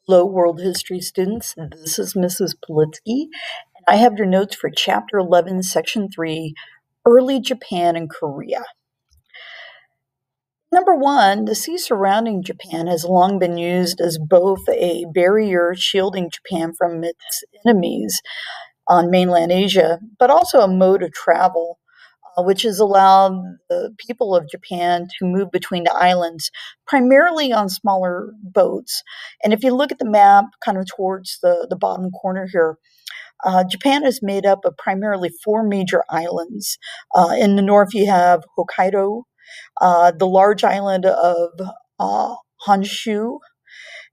Hello, world history students. This is Mrs. Politsky, and I have your notes for Chapter 11, Section 3, Early Japan and Korea. Number one, the sea surrounding Japan has long been used as both a barrier shielding Japan from its enemies on mainland Asia, but also a mode of travel, which has allowed the people of Japan to move between the islands, primarily on smaller boats. And if you look at the map, kind of towards the bottom corner here, Japan is made up of primarily four major islands. In the north, you have Hokkaido, the large island of Honshu,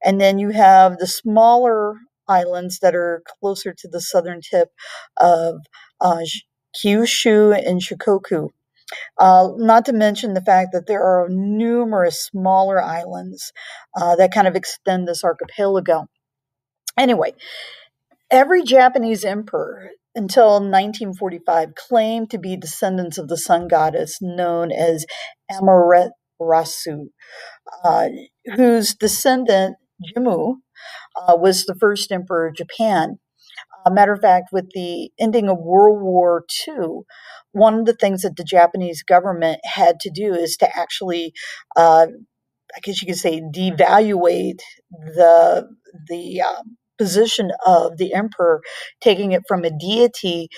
and then you have the smaller islands that are closer to the southern tip of Kyushu and Shikoku. Not to mention the fact that there are numerous smaller islands that kind of extend this archipelago. Anyway, every Japanese emperor until 1945 claimed to be descendants of the sun goddess known as Amaterasu, whose descendant, Jimmu, was the first emperor of Japan. A matter of fact, with the ending of World War II, one of the things that the Japanese government had to do is to actually, I guess you could say, devaluate the position of the emperor, taking it from a deity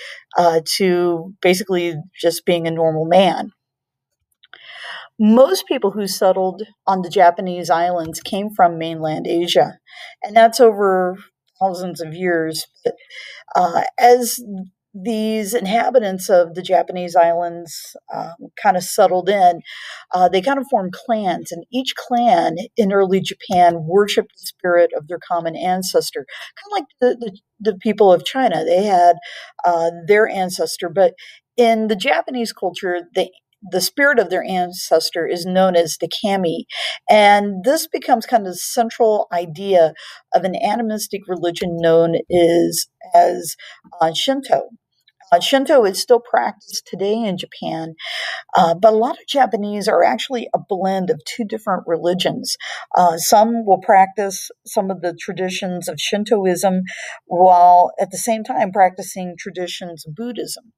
to basically just being a normal man. Most people who settled on the Japanese islands came from mainland Asia, and that's over thousands of years. But as these inhabitants of the Japanese islands kind of settled in, they kind of formed clans, and each clan in early Japan worshipped the spirit of their common ancestor, kind of like the people of China. They had their ancestor, but in the Japanese culture, the spirit of their ancestor is known as the kami. And this becomes kind of the central idea of an animistic religion known as Shinto. Shinto is still practiced today in Japan, but a lot of Japanese are actually a blend of two different religions. Some will practice some of the traditions of Shintoism while at the same time practicing traditions of Buddhism.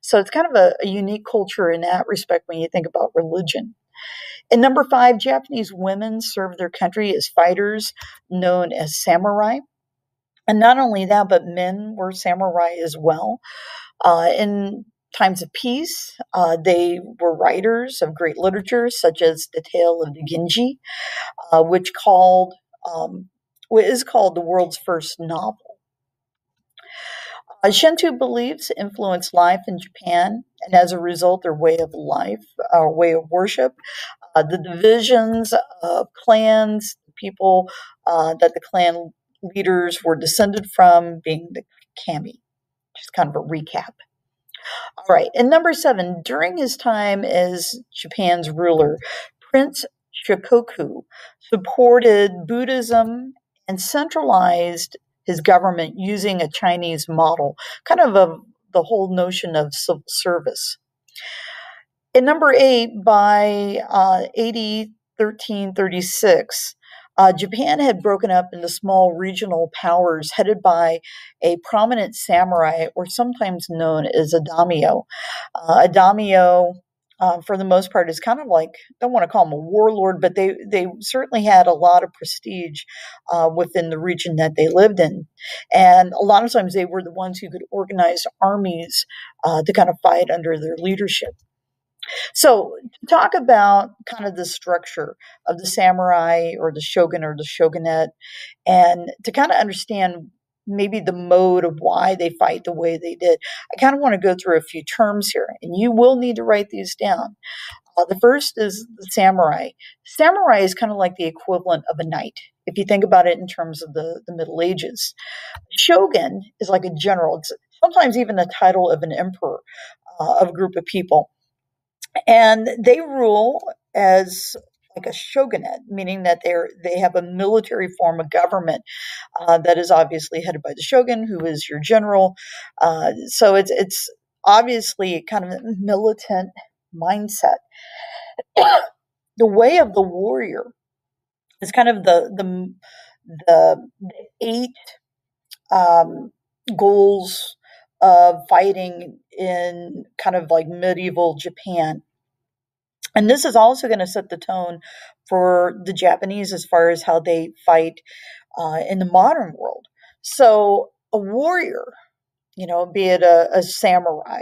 So it's kind of a unique culture in that respect when you think about religion. And number five, Japanese women served their country as fighters known as samurai. And not only that, but men were samurai as well. In times of peace, they were writers of great literature, such as the Tale of the Genji, which is called the world's first novel. Shinto beliefs influenced life in Japan, and as a result, their way of life, or way of worship, the divisions of clans, the people that the clan leaders were descended from, being the kami. Just kind of a recap. All right, and number seven, during his time as Japan's ruler, Prince Shikoku supported Buddhism and centralized his government using a Chinese model, kind of the whole notion of civil service. In number eight, by AD 1336, Japan had broken up into small regional powers headed by a prominent samurai, or sometimes known as a daimyo. A daimyo, for the most part, is kind of like, I don't want to call them a warlord, but they certainly had a lot of prestige within the region that they lived in. And a lot of times they were the ones who could organize armies to kind of fight under their leadership. So, to talk about kind of the structure of the samurai or the shogun or the shogunate, and to kind of understand maybe the mode of why they fight the way they did, I kind of want to go through a few terms here, and you will need to write these down. The first is the samurai. Samurai is kind of like the equivalent of a knight, if you think about it in terms of the Middle Ages. Shogun is like a general, it's sometimes even the title of an emperor of a group of people. And they rule as like a shogunate, meaning that they have a military form of government that is obviously headed by the shogun, who is your general. So it's obviously kind of a militant mindset. The way of the warrior is kind of the eight um, goals of fighting in kind of like medieval Japan. And this is also going to set the tone for the Japanese as far as how they fight in the modern world. So, a warrior, be it a samurai,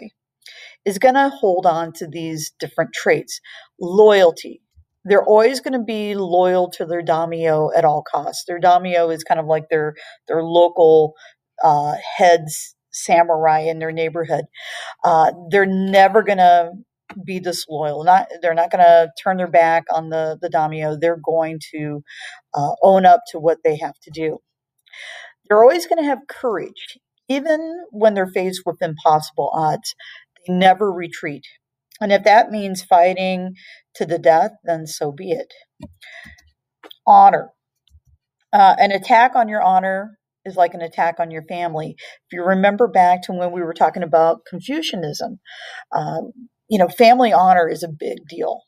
is going to hold on to these different traits. Loyalty. They're always going to be loyal to their daimyo at all costs. Their daimyo is kind of like their local heads samurai in their neighborhood. They're never going to be disloyal. They're not going to turn their back on the daimyo. They're going to own up to what they have to do. They're always going to have courage, even when they're faced with impossible odds. They never retreat. And if that means fighting to the death, then so be it. Honor. An attack on your honor is like an attack on your family. If you remember back to when we were talking about Confucianism, family honor is a big deal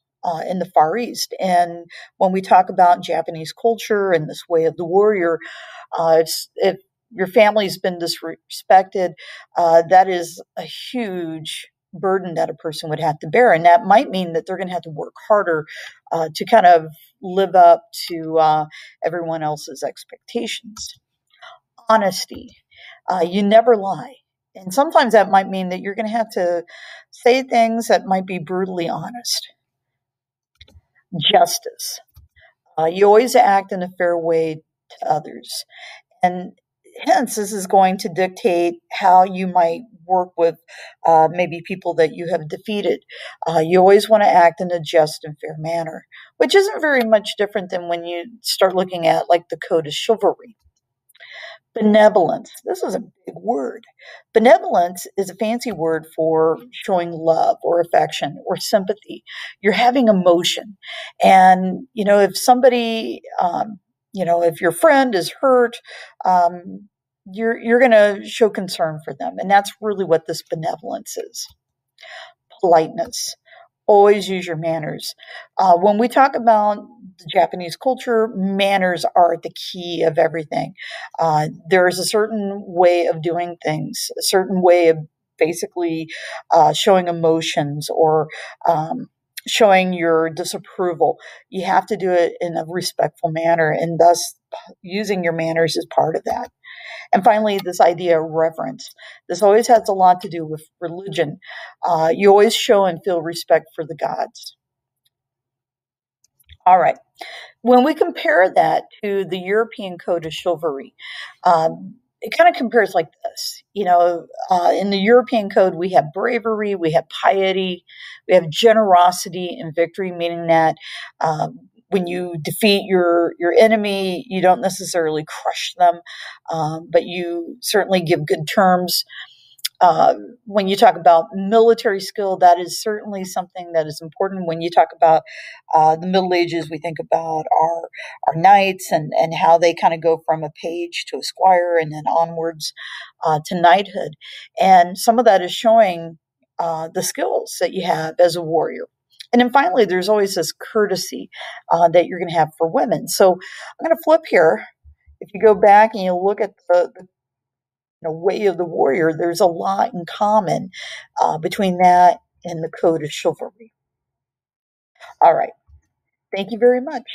in the Far East. And when we talk about Japanese culture and this way of the warrior, if your family's been disrespected, that is a huge burden that a person would have to bear. And that might mean that they're going to have to work harder to kind of live up to everyone else's expectations. Honesty. You never lie. And sometimes that might mean that you're going to have to say things that might be brutally honest. Justice. You always act in a fair way to others. And hence, this is going to dictate how you might work with maybe people that you have defeated. You always want to act in a just and fair manner, which isn't very much different than when you start looking at like the code of chivalry. Benevolence. This is a big word. Benevolence is a fancy word for showing love or affection or sympathy. You're having emotion. And, if somebody, if your friend is hurt, you're going to show concern for them. And that's really what this benevolence is. Politeness. Always use your manners. When we talk about the Japanese culture, manners are the key of everything. There is a certain way of doing things, a certain way of basically showing emotions or showing your disapproval. You have to do it in a respectful manner, and thus using your manners is part of that. And finally, this idea of reverence. This always has a lot to do with religion. You always show and feel respect for the gods. All right. When we compare that to the European code of chivalry, it kind of compares like this. In the European code, we have bravery, we have piety, we have generosity and victory, meaning that when you defeat your enemy, you don't necessarily crush them, but you certainly give good terms. When you talk about military skill, that is certainly something that is important. When you talk about the Middle Ages, we think about our knights and how they kind of go from a page to a squire and then onwards to knighthood. And some of that is showing the skills that you have as a warrior. And then finally, there's always this courtesy that you're going to have for women. So I'm going to flip here. If you go back and you look at the way of the warrior, there's a lot in common between that and the code of chivalry. All right. Thank you very much.